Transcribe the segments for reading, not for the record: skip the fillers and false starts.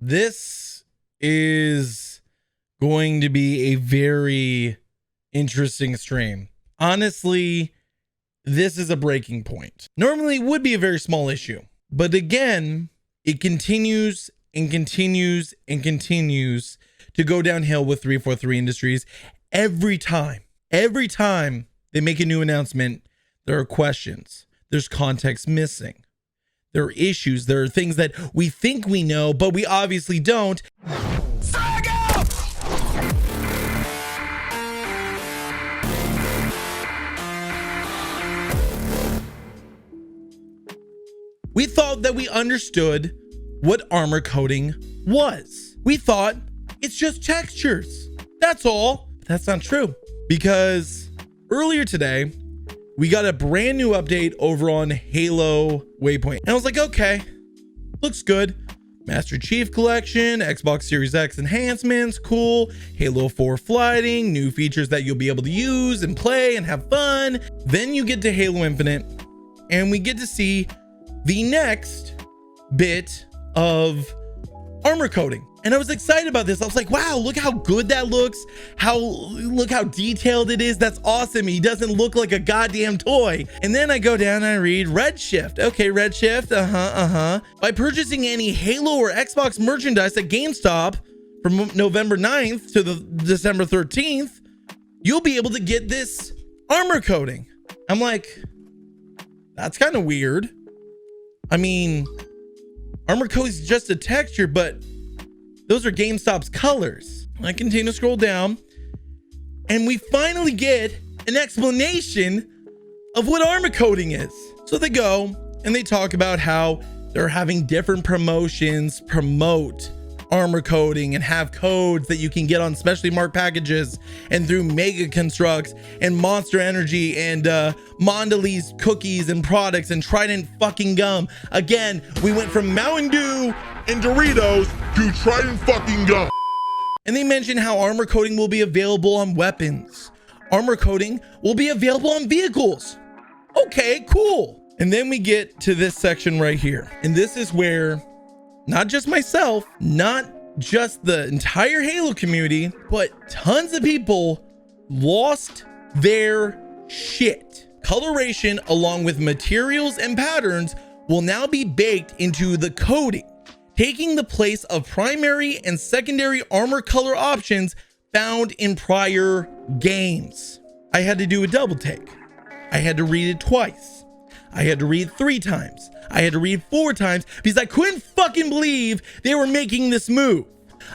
This is going to be a very interesting stream. Honestly, this is a breaking point. Normally it would be a very small issue, but again, it continues and continues and continues to go downhill with 343 Industries. Every time they make a new announcement, there are questions. There's context missing. There are issues. There are things that we think we know, but we obviously don't. We thought that we understood what armor coating was. We thought it's just textures. That's all. But that's not true, because earlier today, we got a brand new update over on Halo Waypoint. And I was like, okay, looks good. Master Chief Collection, Xbox Series X enhancements, cool. Halo 4 flighting, new features that you'll be able to use and play and have fun. Then you get to Halo Infinite, and we get to see the next bit of armor coating. And I was excited about this. I was like, wow, look how good that looks. Look how detailed it is. That's awesome. He doesn't look like a goddamn toy. And then I go down and I read Redshift. Okay, Redshift. By purchasing any Halo or Xbox merchandise at GameStop from November 9th to the December 13th, you'll be able to get this armor coating. I'm like, that's kind of weird. I mean, armor coating is just a texture, but those are GameStop's colors. I continue to scroll down, and we finally get an explanation of what armor coating is. So they go and they talk about how they're having different promotions promote armor coating and have codes that you can get on specially marked packages and through Mega Constructs and Monster Energy and Mondelez cookies and products and Trident fucking gum. Again, we went from Mountain Dew and Doritos to Trident fucking gum. And they mention how armor coating will be available on weapons. Armor coating will be available on vehicles. Okay, cool. And then we get to this section right here. And this is where not just myself, not just the entire Halo community, but tons of people lost their shit. Coloration along with materials and patterns will now be baked into the coating, taking the place of primary and secondary armor color options found in prior games. I had to do a double take. I had to read it twice. I had to read 3 times. I had to read 4 times because I couldn't fucking believe they were making this move.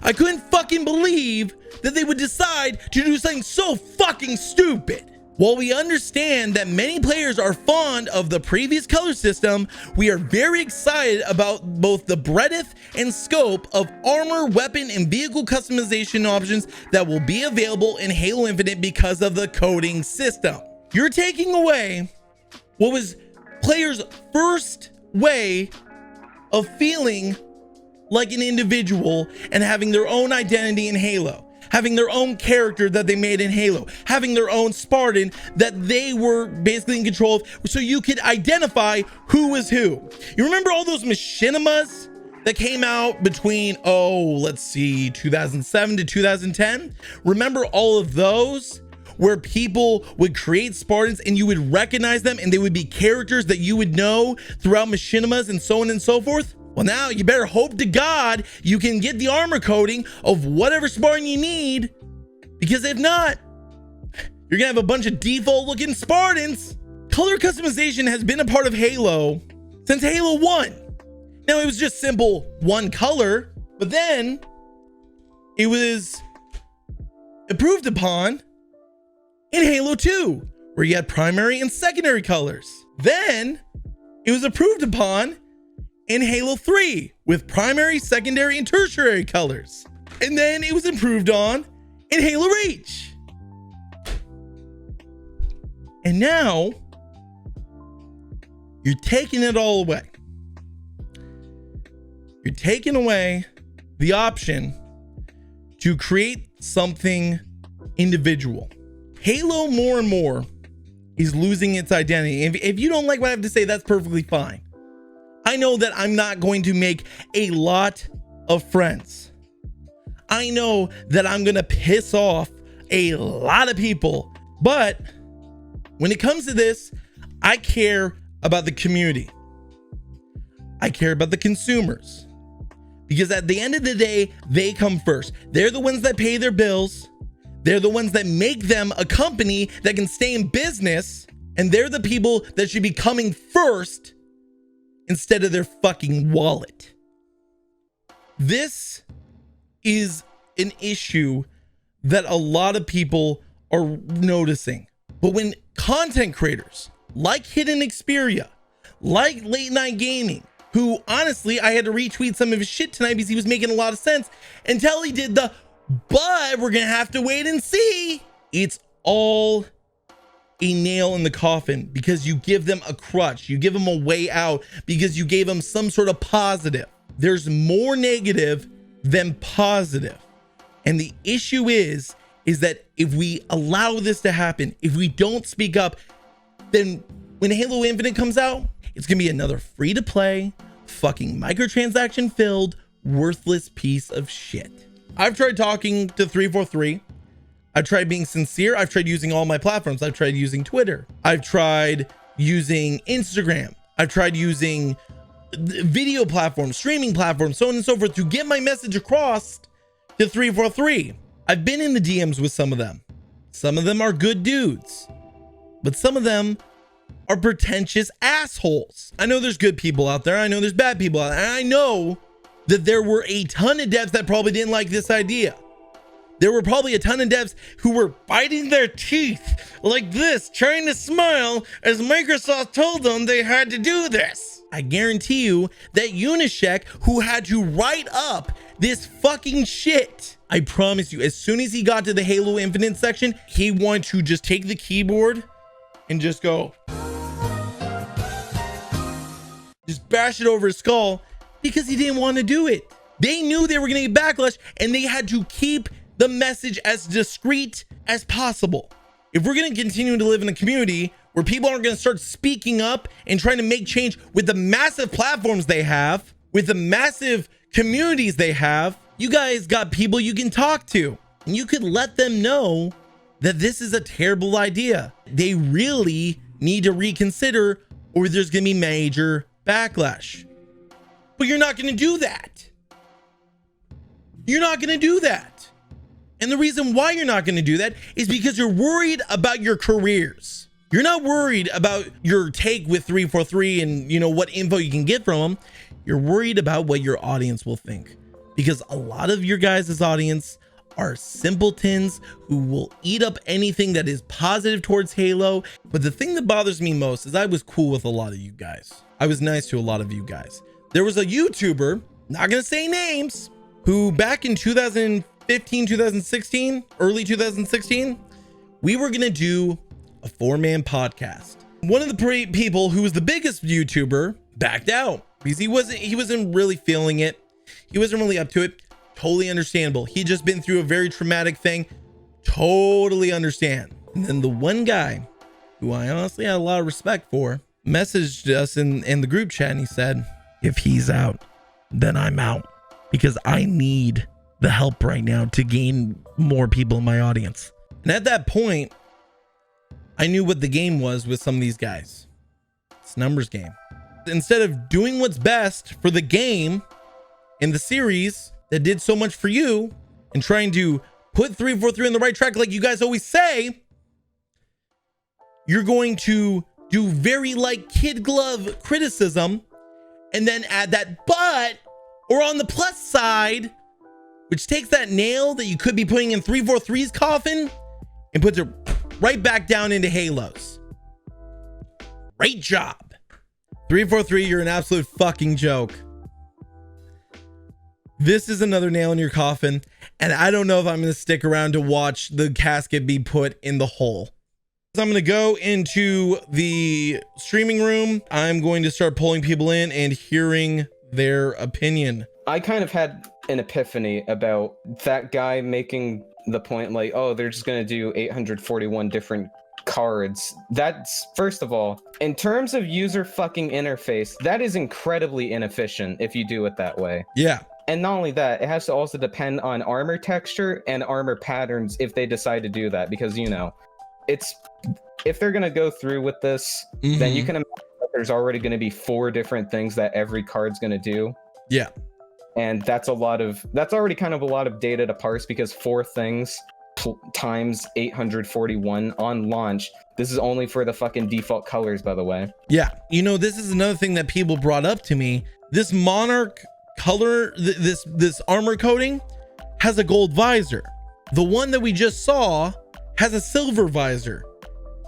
I couldn't fucking believe that they would decide to do something so fucking stupid. While we understand that many players are fond of the previous color system, we are very excited about both the breadth and scope of armor, weapon, and vehicle customization options that will be available in Halo Infinite because of the coding system. You're taking away what was players' first way of feeling like an individual and having their own identity in Halo, having their own character that they made in Halo, having their own Spartan that they were basically in control of, so you could identify who was who. You remember all those machinimas that came out between, let's see, 2007 to 2010? Remember all of those? Where people would create Spartans and you would recognize them and they would be characters that you would know throughout machinimas and so on and so forth? Well, now you better hope to God you can get the armor coating of whatever Spartan you need, because if not, you're gonna have a bunch of default looking Spartans. Color customization has been a part of Halo since Halo 1. Now, it was just simple one color, but then it was improved upon in Halo 2, where you had primary and secondary colors. Then it was improved upon in Halo 3 with primary, secondary, and tertiary colors. And then it was improved on in Halo Reach. And now you're taking it all away. You're taking away the option to create something individual. Halo more and more is losing its identity. If you don't like what I have to say, that's perfectly fine. I know that I'm not going to make a lot of friends. I know that I'm gonna piss off a lot of people, but when it comes to this, I care about the community. I care about the consumers, because at the end of the day, they come first. They're the ones that pay their bills. They're the ones that make them a company that can stay in business, and they're the people that should be coming first instead of their fucking wallet. This is an issue that a lot of people are noticing. But when content creators like Hidden Xperia, like Late Night Gaming, who honestly, I had to retweet some of his shit tonight because he was making a lot of sense until he did the, but we're gonna have to wait and see. It's all a nail in the coffin because you give them a crutch, you give them a way out because you gave them some sort of positive. There's more negative than positive. And the issue is that if we allow this to happen, if we don't speak up, then when Halo Infinite comes out, it's gonna be another free to play, fucking microtransaction filled, worthless piece of shit. I've tried talking to 343. I've tried being sincere. I've tried using all my platforms. I've tried using Twitter. I've tried using Instagram. I've tried using video platforms, streaming platforms, so on and so forth to get my message across to 343. I've been in the DMs with some of them. Some of them are good dudes, but some of them are pretentious assholes. I know there's good people out there. I know there's bad people out there. And I know that there were a ton of devs that probably didn't like this idea. There were probably a ton of devs who were biting their teeth like this, trying to smile as Microsoft told them they had to do this. I guarantee you that Unishek, who had to write up this fucking shit, I promise you, as soon as he got to the Halo Infinite section, he wanted to just take the keyboard and just go, just bash it over his skull because he didn't want to do it. They knew they were going to get backlash and they had to keep the message as discreet as possible. If we're going to continue to live in a community where people aren't going to start speaking up and trying to make change with the massive platforms they have, with the massive communities they have, you guys got people you can talk to and you could let them know that this is a terrible idea. They really need to reconsider or there's going to be major backlash. But you're not going to do that. You're not going to do that. And the reason why you're not going to do that is because you're worried about your careers. You're not worried about your take with 343 and, you know, what info you can get from them. You're worried about what your audience will think, because a lot of your guys' audience are simpletons who will eat up anything that is positive towards Halo. But the thing that bothers me most is I was cool with a lot of you guys. I was nice to a lot of you guys. There was a YouTuber, not going to say names, who back in 2015, 2016, early 2016, we were going to do a 4-man podcast. One of the people who was the biggest YouTuber backed out because he wasn't really feeling it. He wasn't really up to it. Totally understandable. He'd just been through a very traumatic thing. Totally understand. And then the one guy who I honestly had a lot of respect for messaged us in the group chat and he said, if he's out, then I'm out, because I need the help right now to gain more people in my audience. And at that point, I knew what the game was with some of these guys. It's a numbers game. Instead of doing what's best for the game in the series that did so much for you and trying to put 343 on the right track like you guys always say, you're going to do very like kid glove criticism and then add that but, or on the plus side, which takes that nail that you could be putting in 343's coffin and puts it right back down into Halo's. Great job. 343, you're an absolute fucking joke. This is another nail in your coffin, and I don't know if I'm going to stick around to watch the casket be put in the hole. I'm going to go into the streaming room. I'm going to start pulling people in and hearing their opinion. I kind of had an epiphany about that guy making the point like, oh, they're just going to do 841 different cards. That's, first of all, in terms of user fucking interface, that is incredibly inefficient if you do it that way. Yeah. And not only that, it has to also depend on armor texture and armor patterns if they decide to do that, because if they're gonna go through with this, then you can imagine that there's already gonna be 4 different things that every card's gonna do. Yeah. And that's already kind of a lot of data to parse, because 4 things times 841 on launch. This is only for the fucking default colors, by the way. Yeah. This is another thing that people brought up to me. This Monarch color, this armor coating has a gold visor. The one that we just saw has a silver visor.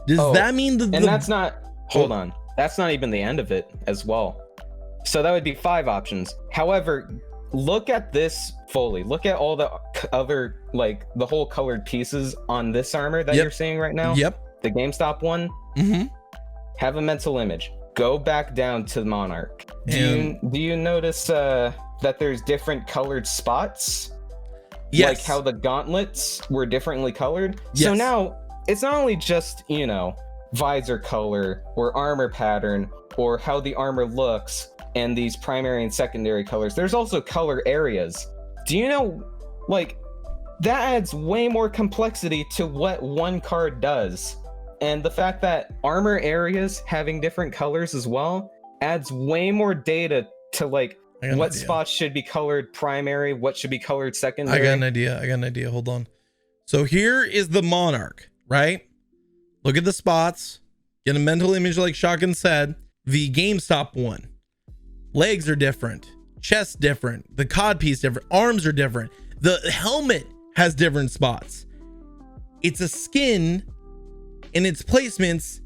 Does that mean that's not, hold on, that's not even the end of it as well. So that would be 5 options. However, look at this fully. Look at all the other, like the whole colored pieces on this armor that you're seeing right now. Yep. The GameStop one. Have a mental image. Go back down to the Monarch. Do you notice that there's different colored spots? Yes. Like how the gauntlets were differently colored. Yes. So now it's not only just, visor color or armor pattern or how the armor looks and these primary and secondary colors. There's also color areas. Do you know, like, that adds way more complexity to what one card does. And the fact that armor areas having different colors as well adds way more data to, like, what spots should be colored primary, what should be colored secondary. I got an idea. Hold on. So here is the Monarch, right? Look at the spots. Get a mental image like Shotgun said. The GameStop one. Legs are different. Chest different. The codpiece different. Arms are different. The helmet has different spots. It's a skin and its placements,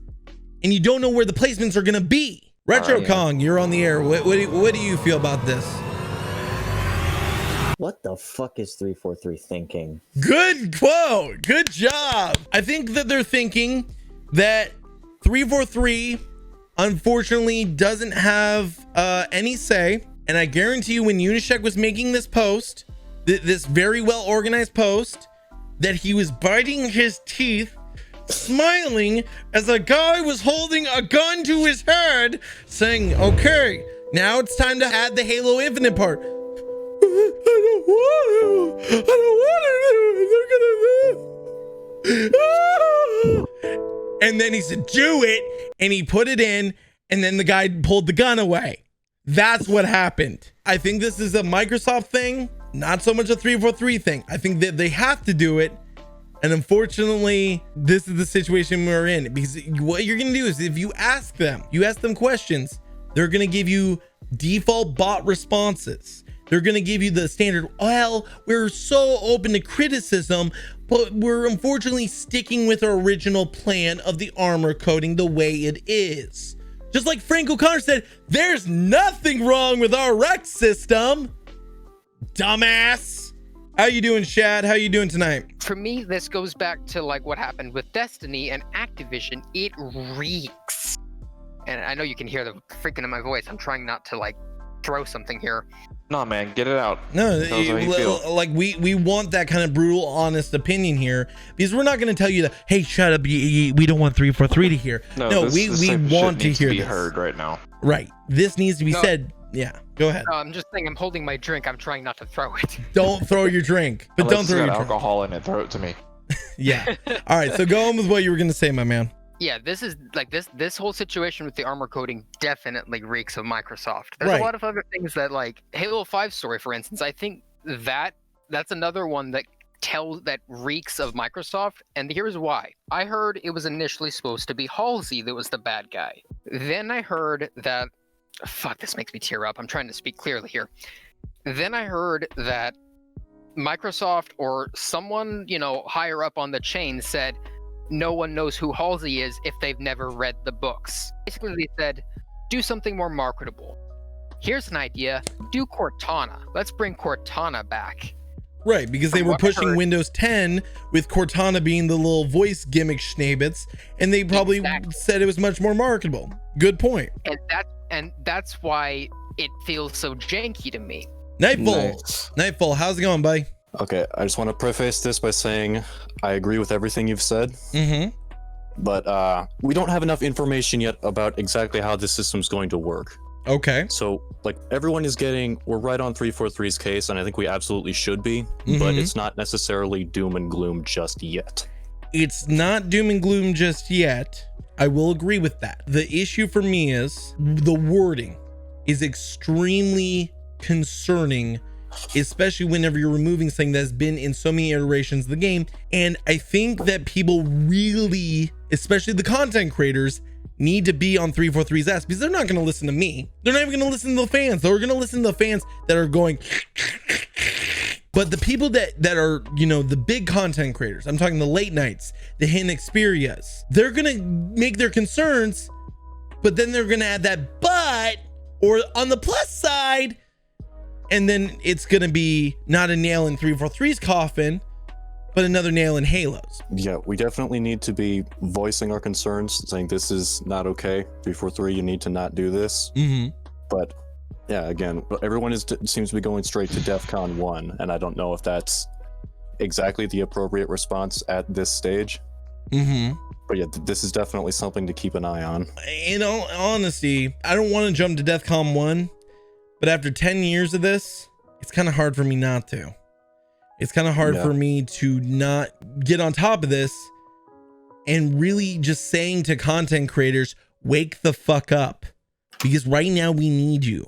and you don't know where the placements are gonna be. Retro Kong, you're on the air. What do you feel about this? What the fuck is 343 thinking? Good quote. Good job. I think that they're thinking that 343 unfortunately doesn't have any say. And I guarantee you when Unishek was making this post, this very well organized post, that he was biting his teeth, smiling as a guy was holding a gun to his head saying, okay, now it's time to add the Halo Infinite part. I don't want to. And then he said, do it. And he put it in. And then the guy pulled the gun away. That's what happened. I think this is a Microsoft thing, not so much a 343 thing. I think that they have to do it. And unfortunately, this is the situation we're in, because what you're going to do is if you ask them questions, they're going to give you default bot responses. They're going to give you the standard, well, we're so open to criticism, but we're unfortunately sticking with our original plan of the armor coating the way it is. Just like Frank O'Connor said, there's nothing wrong with our rec system. Dumbass. How you doing, Shad? How you doing tonight? For me, this goes back to like what happened with Destiny and Activision. It reeks. And I know you can hear the freaking in my voice. I'm trying not to like throw something here. No, man, get it out. No, like we want that kind of brutal, honest opinion here, because we're not going to tell you that, hey, shut up, we don't want 343 to hear. No, we want to hear this. Heard right now. Right. This needs to be said. Yeah, go ahead. No, I'm just saying, I'm holding my drink. I'm trying not to throw it. Don't throw your drink, but don't throw your drink. Alcohol in it. Throw it to me. Yeah. All right. So go on with what you were going to say, my man. Yeah, this is like this whole situation with the armor coating definitely reeks of Microsoft. There's a lot of other things that, like Halo 5 story, for instance. I think that's another one that reeks of Microsoft, and here's why. I heard it was initially supposed to be Halsey that was the bad guy. Then I heard that fuck, this makes me tear up. I'm trying to speak clearly here. Then I heard that Microsoft or someone, higher up on the chain said no one knows who Halsey is if they've never read the books. Basically, they said, do something more marketable. Here's an idea. Do Cortana. Let's bring Cortana back. Right, because they were pushing Windows 10 with Cortana being the little voice gimmick schnabitz, and they probably said it was much more marketable. Good point. And that's why it feels so janky to me. Nightfall, how's it going, buddy? Okay, I just want to preface this by saying I agree with everything you've said. But we don't have enough information yet about exactly how this system's going to work. Okay. So, like, everyone is we're right on 343's case, and I think we absolutely should be, but it's not necessarily doom and gloom just yet. It's not doom and gloom just yet. I will agree with that. The issue for me is the wording is extremely concerning, especially whenever you're removing something that's been in so many iterations of the game. And I think that people really, especially the content creators, need to be on 343's ass, because they're not going to listen to me. They're not even going to listen to the fans. They're going to listen to the fans that are going. But the people that are, you know, the big content creators, I'm talking the late nights, the hidden Xperias, they're going to make their concerns, but then they're going to add that but, or on the plus side, and then it's going to be not a nail in 343's coffin, but another nail in Halo's. Yeah, we definitely need to be voicing our concerns, saying this is not okay. 343, you need to not do this. But yeah, again, everyone seems to be going straight to DEFCON 1, and I don't know if that's exactly the appropriate response at this stage. But yeah, this is definitely something to keep an eye on. In all honesty, I don't want to jump to DEFCON 1, but after 10 years of this, it's kind of hard for me not to. It's kind of hard for me to not get on top of this and really just saying to content creators, wake the fuck up, because right now we need you.